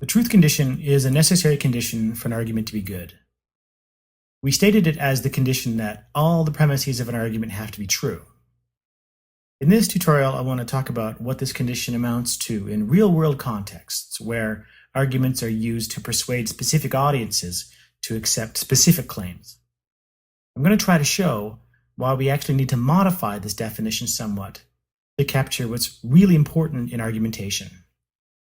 The truth condition is a necessary condition for an argument to be good. We stated it as the condition that all the premises of an argument have to be true. In this tutorial, I want to talk about what this condition amounts to in real-world contexts where arguments are used to persuade specific audiences to accept specific claims. I'm going to try to show why we actually need to modify this definition somewhat to capture what's really important in argumentation.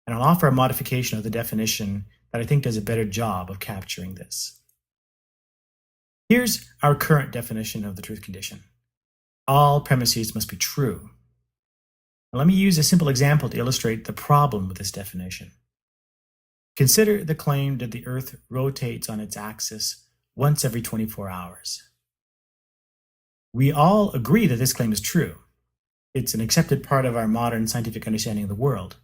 And I'll offer a modification of the definition that I think does a better job of capturing this. Here's our current definition of the truth condition. All premises must be true. Now let me use a simple example to illustrate the problem with this definition. Consider the claim that the Earth rotates on its axis once every 24 hours. We all agree that this claim is true. It's an accepted part of our modern scientific understanding of the world.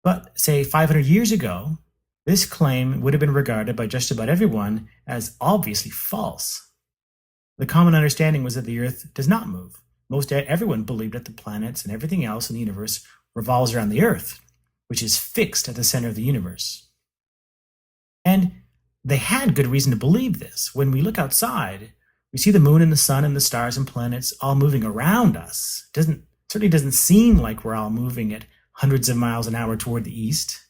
But, say, 500 years ago, this claim would have been regarded by just about everyone as obviously false. The common understanding was that the Earth does not move. Most everyone believed that the planets and everything else in the universe revolves around the Earth, which is fixed at the center of the universe. And they had good reason to believe this. When we look outside, we see the moon and the sun and the stars and planets all moving around us. It certainly doesn't seem like we're all moving at hundreds of miles an hour toward the east.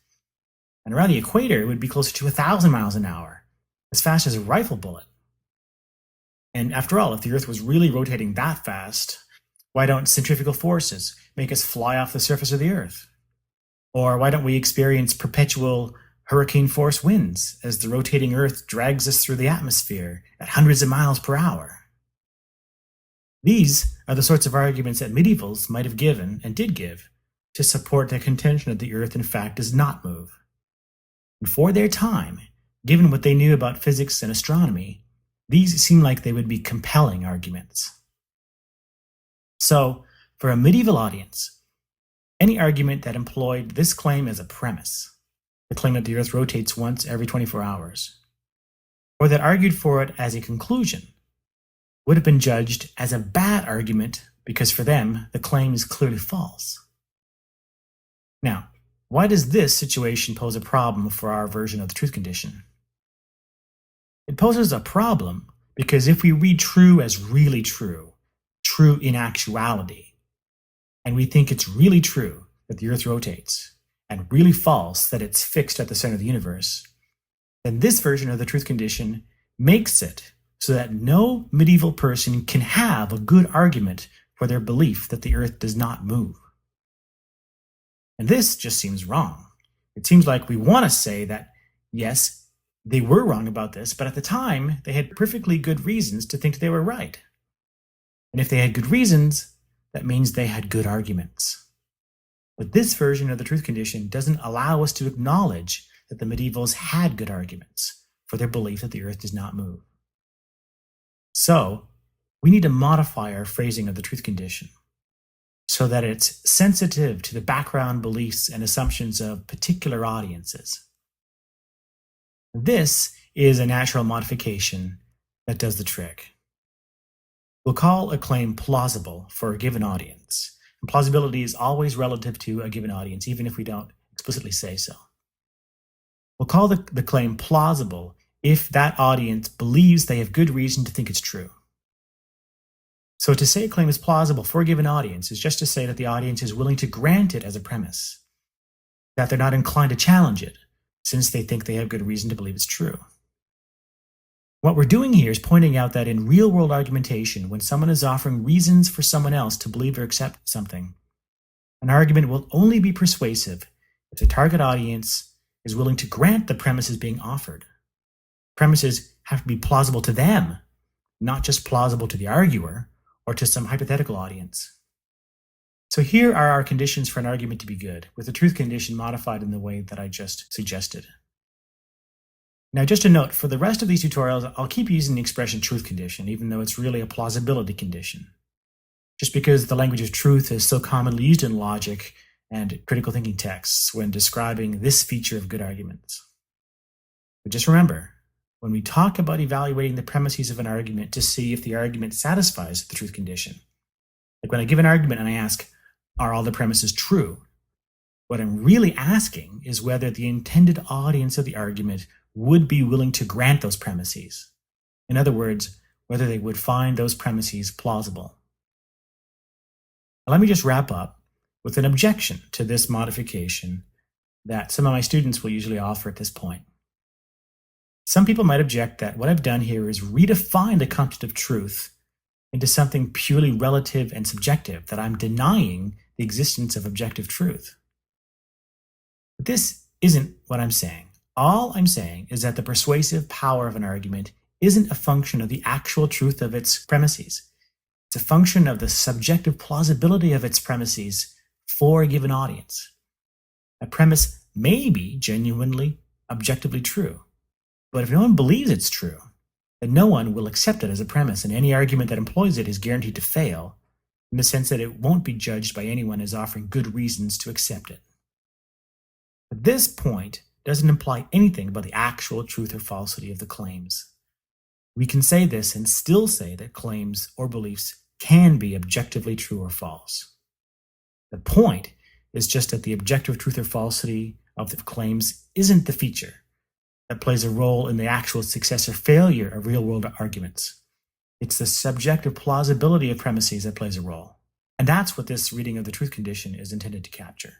And around the equator, it would be closer to 1,000 miles an hour, as fast as a rifle bullet. And after all, if the Earth was really rotating that fast, why don't centrifugal forces make us fly off the surface of the Earth? Or why don't we experience perpetual hurricane force winds as the rotating Earth drags us through the atmosphere at hundreds of miles per hour? These are the sorts of arguments that medievals might have given and did give to support the contention that the Earth in fact does not move. And for their time, given what they knew about physics and astronomy, these seem like they would be compelling arguments. So, for a medieval audience, any argument that employed this claim as a premise, the claim that the Earth rotates once every 24 hours, or that argued for it as a conclusion, would have been judged as a bad argument because for them, the claim is clearly false. Now, why does this situation pose a problem for our version of the truth condition? It poses a problem because if we read true as really true, true in actuality, and we think it's really true that the Earth rotates, and really false that it's fixed at the center of the universe, then this version of the truth condition makes it so that no medieval person can have a good argument for their belief that the Earth does not move. And this just seems wrong. It seems like we want to say that, yes, they were wrong about this, but at the time, they had perfectly good reasons to think they were right. And if they had good reasons, that means they had good arguments. But this version of the truth condition doesn't allow us to acknowledge that the medievals had good arguments for their belief that the Earth does not move. So, we need to modify our phrasing of the truth condition so that it's sensitive to the background beliefs and assumptions of particular audiences. This is a natural modification that does the trick. We'll call a claim plausible for a given audience. And plausibility is always relative to a given audience, even if we don't explicitly say so. We'll call the claim plausible if that audience believes they have good reason to think it's true. So to say a claim is plausible for a given audience is just to say that the audience is willing to grant it as a premise, that they're not inclined to challenge it, since they think they have good reason to believe it's true. What we're doing here is pointing out that in real-world argumentation, when someone is offering reasons for someone else to believe or accept something, an argument will only be persuasive if the target audience is willing to grant the premises being offered. Premises have to be plausible to them, not just plausible to the arguer or to some hypothetical audience. So here are our conditions for an argument to be good, with the truth condition modified in the way that I just suggested. Now, just a note, for the rest of these tutorials, I'll keep using the expression truth condition, even though it's really a plausibility condition, just because the language of truth is so commonly used in logic and critical thinking texts when describing this feature of good arguments. But just remember, when we talk about evaluating the premises of an argument to see if the argument satisfies the truth condition, like when I give an argument and I ask, are all the premises true? What I'm really asking is whether the intended audience of the argument would be willing to grant those premises. In other words, whether they would find those premises plausible. Now, let me just wrap up with an objection to this modification that some of my students will usually offer at this point. Some people might object that what I've done here is redefine the concept of truth into something purely relative and subjective, that I'm denying the existence of objective truth. But this isn't what I'm saying. All I'm saying is that the persuasive power of an argument isn't a function of the actual truth of its premises. It's a function of the subjective plausibility of its premises for a given audience. A premise may be genuinely, objectively true, but if no one believes it's true, then no one will accept it as a premise, and any argument that employs it is guaranteed to fail, in the sense that it won't be judged by anyone as offering good reasons to accept it. But this point doesn't imply anything about the actual truth or falsity of the claims. We can say this and still say that claims or beliefs can be objectively true or false. The point is just that the objective truth or falsity of the claims isn't the feature that plays a role in the actual success or failure of real-world arguments. It's the subjective plausibility of premises that plays a role. And that's what this reading of the truth condition is intended to capture.